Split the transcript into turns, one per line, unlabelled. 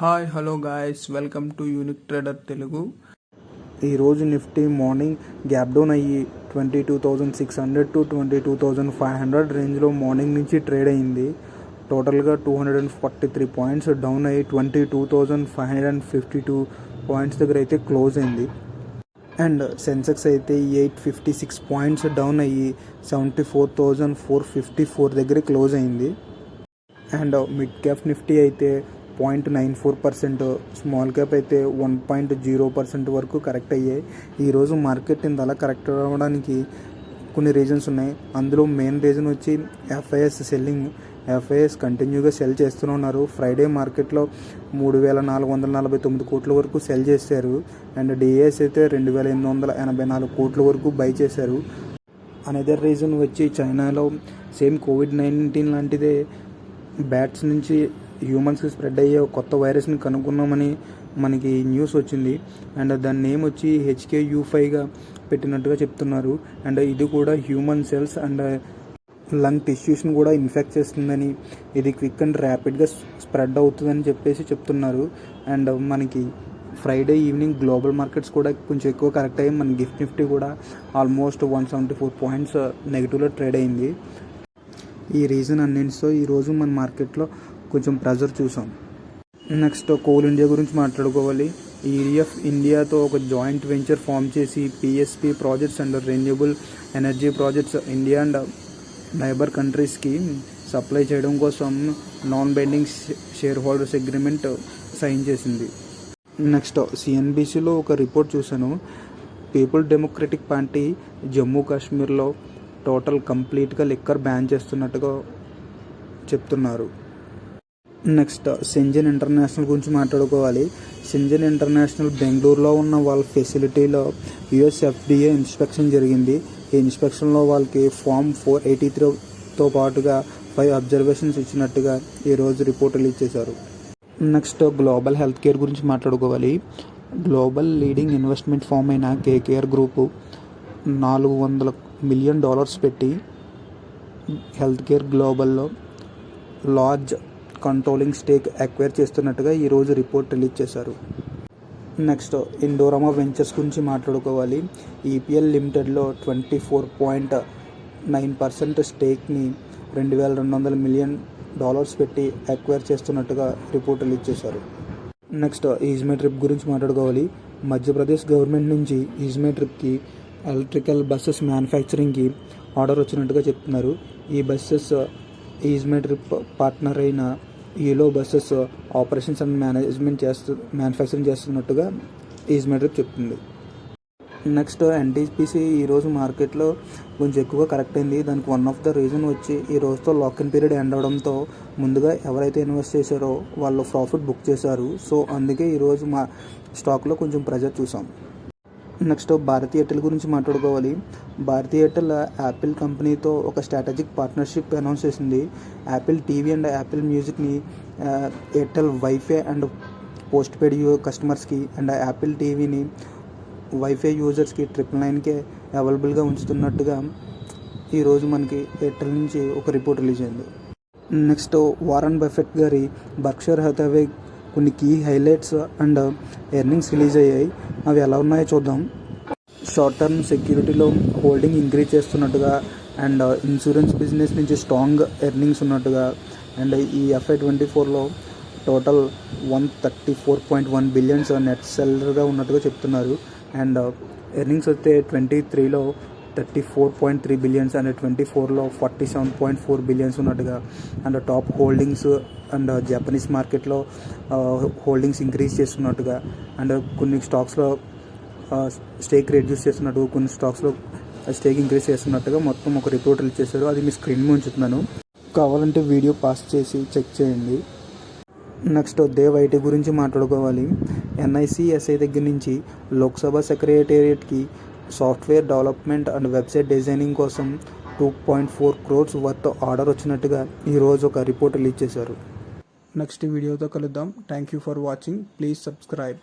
Hi hello guys, welcome to unique trader Telugu.
ఈరోజు Nifty morning gap down అయ్యి 22,600 to 22,500 రేంజ్లో morning నుంచి trade అయింది. టోటల్గా 243 పాయింట్స్ డౌన్ అయ్యి 22,552 పాయింట్స్ దగ్గర అయితే క్లోజ్ అయింది. అండ్ సెన్సెక్స్ అయితే 856 పాయింట్స్ డౌన్ అయ్యి 74,454 దగ్గర క్లోజ్ అయింది. అండ్ మిడ్ క్యాప్ నిఫ్టీ అయితే 0.94%, స్మాల్ క్యాప్ అయితే 1.0% వరకు కరెక్ట్ అయ్యాయి. ఈరోజు మార్కెట్ ఇంతలా కరెక్ట్ అవ్వడానికి కొన్ని రీజన్స్ ఉన్నాయి. అందులో మెయిన్ రీజన్ వచ్చి ఎఫ్ఐఎస్ సెల్లింగ్. ఎఫ్ఐఎస్ కంటిన్యూగా సెల్ చేస్తూనే ఉన్నారు. ఫ్రైడే మార్కెట్లో 3,449 కోట్ల వరకు సెల్ చేశారు. అండ్ డిఏఎస్ అయితే 2,884 కోట్ల వరకు బై చేశారు. అనదర్ రీజన్ వచ్చి చైనాలో సేమ్ కోవిడ్-19 లాంటిదే బ్యాట్స్ నుంచి హ్యూమన్స్కి స్ప్రెడ్ అయ్యే కొత్త వైరస్ని కనుక్కున్నామని మనకి న్యూస్ వచ్చింది. అండ్ దాని నేమ్ వచ్చి HKU5గా పెట్టినట్టుగా చెప్తున్నారు. అండ్ ఇది కూడా హ్యూమన్ సెల్స్ అండ్ లంగ్ టిష్యూస్ని కూడా ఇన్ఫెక్ట్ చేస్తుందని, ఇది క్విక్ అండ్ ర్యాపిడ్గా స్ప్రెడ్ అవుతుందని చెప్పేసి చెప్తున్నారు. అండ్ మనకి ఫ్రైడే ఈవినింగ్ గ్లోబల్ మార్కెట్స్ కూడా కొంచెం ఎక్కువ కరెక్ట్ అయ్యి మన నిఫ్టీ కూడా ఆల్మోస్ట్ 174 పాయింట్స్ నెగిటివ్లో ట్రేడ్ అయింది. ఈ రీజన్ అన్నింటితో ఈరోజు మన మార్కెట్లో కొంచెం ప్రెజర్ చూసాం. నెక్స్ట్ కోల్ ఇండియా గురించి మాట్లాడుకోవాలి. ఈడిఎఫ్ ఇండియాతో ఒక జాయింట్ వెంచర్ ఫామ్ చేసి PSP projects and renewable energy projects India and neighbour కంట్రీస్కి సప్లై చేయడం కోసం non binding shareholders agreement sign చేసింది. నెక్స్ట్ CNBCలో ఒక రిపోర్ట్ చూశాను. పీపుల్ డెమోక్రటిక్ పార్టీ జమ్మూ కాశ్మీర్లో టోటల్ కంప్లీట్గా లిక్కర్ బ్యాన్ చేస్తున్నట్టుగా చెప్తున్నారు. నెక్స్ట్ సెంజన్ ఇంటర్నేషనల్ గురించి మాట్లాడుకోవాలి. సెంజన్ ఇంటర్నేషనల్ బెంగళూరులో ఉన్న వాళ్ళ ఫెసిలిటీలో US FDA ఇన్స్పెక్షన్ జరిగింది. ఈ ఇన్స్పెక్షన్లో వాళ్ళకి ఫామ్ 483తో పాటుగా 5 అబ్జర్వేషన్స్ ఇచ్చినట్టుగా ఈరోజు రిపోర్ట్ రిలీజ్ చేశారు. నెక్స్ట్ గ్లోబల్ హెల్త్ కేర్ గురించి మాట్లాడుకోవాలి. గ్లోబల్ లీడింగ్ ఇన్వెస్ట్మెంట్ ఫామ్ అయిన KKR గ్రూపు $400 మిలియన్ పెట్టి హెల్త్ కేర్ గ్లోబల్లో లార్జ్ కంట్రోలింగ్ స్టేక్ అక్వైర్ చేస్తున్నట్టుగా ఈరోజు రిపోర్ట్ రిలీజ్ చేశారు. నెక్స్ట్ ఇండోరామా వెంచర్స్ గురించి మాట్లాడుకోవాలి. EPL లిమిటెడ్లో 24.9% స్టేక్ని $2,200 మిలియన్ పెట్టి అక్వైర్ చేస్తున్నట్టుగా రిపోర్ట్ రిలీజ్ చేశారు. నెక్స్ట్ ఈజ్మే ట్రిప్ గురించి మాట్లాడుకోవాలి. మధ్యప్రదేశ్ గవర్నమెంట్ నుంచి ఈజ్మే ట్రిప్కి ఎలక్ట్రికల్ బస్సెస్ మ్యానుఫ్యాక్చరింగ్కి ఆర్డర్ వచ్చినట్టుగా చెప్తున్నారు. ఈ బస్సెస్ ఈజ్మే ట్రిప్ పార్ట్నర్ అయిన ఈలో బస్సెస్ ఆపరేషన్స్ అండ్ మ్యానుఫ్యాక్చరింగ్ చేస్తున్నట్టుగా ఈజ్మే ట్రిప్ చెప్తుంది. నెక్స్ట్ NTPC ఈరోజు మార్కెట్లో కొంచెం ఎక్కువగా కరెక్ట్ అయింది. దానికి వన్ ఆఫ్ ద రీజన్ వచ్చి ఈ రోజుతో లాక్ ఇన్ పీరియడ్ ఎండ్ అవడంతో ముందుగా ఎవరైతే ఇన్వెస్ట్ చేశారో వాళ్ళు ప్రాఫిట్ బుక్ చేశారు. సో అందుకే ఈరోజు మా స్టాక్లో కొంచెం ప్రెజర్ చూసాం. నెక్స్ట్ భారతీ ఎయిర్టెల్ గురించి మాట్లాడుకోవాలి. భారతీ ఎయిర్టెల్ యాపిల్ కంపెనీతో ఒక స్ట్రాటజిక్ పార్ట్నర్షిప్ అనౌన్స్ చేసింది. యాపిల్ టీవీ అండ్ యాపిల్ మ్యూజిక్ని Airtel wifi and postpaid కస్టమర్స్కి అండ్ యాపిల్ టీవీని వైఫై యూజర్స్కి 999కే అవైలబుల్గా ఉంచుతున్నట్టుగా ఈరోజు మనకి ఎయిర్టెల్ నుంచి ఒక రిపోర్ట్ రిలీజ్ అయింది. నెక్స్ట్ వారన్ బఫెట్ గారి బర్క్షర్ హ్యాథావే కొన్ని key highlights and earnings release అయ్యాయి. అవి ఎలా ఉన్నాయో చూద్దాం. షార్ట్ టర్మ్ సెక్యూరిటీలో హోల్డింగ్ ఇంక్రీజ్ చేస్తున్నట్టుగా అండ్ ఇన్సూరెన్స్ బిజినెస్ నుంచి స్ట్రాంగ్ ఎర్నింగ్స్ ఉన్నట్టుగా అండ్ ఈ FY24లో టోటల్ 134.1 బిలియన్స్ నెట్ సెల్లర్గా ఉన్నట్టుగా చెప్తున్నారు. అండ్ ఎర్నింగ్స్ వస్తే 23లో 34.3 బిలియన్స్ అండ్ 24లో 47.4 బిలియన్స్ ఉన్నట్టుగా and top holdings and Japanese మార్కెట్లో హోల్డింగ్స్ ఇంక్రీజ్ చేస్తున్నట్టుగా అండ్ కొన్ని స్టాక్స్లో స్టేక్ రెడ్యూస్ చేస్తున్నట్టు, కొన్ని స్టాక్స్లో స్టేక్ ఇంక్రీజ్ చేస్తున్నట్టుగా మొత్తం ఒక రిపోర్ట్ రిలీజ్ చేశారు. అది మీ స్క్రీన్ మీద ఉంచుతున్నాను, కావాలంటే వీడియో పాస్ చేసి చెక్ చేయండి. నెక్స్ట్ దేవ్ IT గురించి మాట్లాడుకోవాలి. NICSI దగ్గర నుంచి లోక్సభ సెక్రటేరియట్కి software development and website designing కోసం 2.4 crores వర్త్ ఆర్డర్ వచ్చినట్టుగా ఈరోజు ఒక రిపోర్ట్ రిలీజ్ చేశారు. నెక్స్ట్ వీడియోతో కలుద్దాం. Thank you for watching. Please subscribe.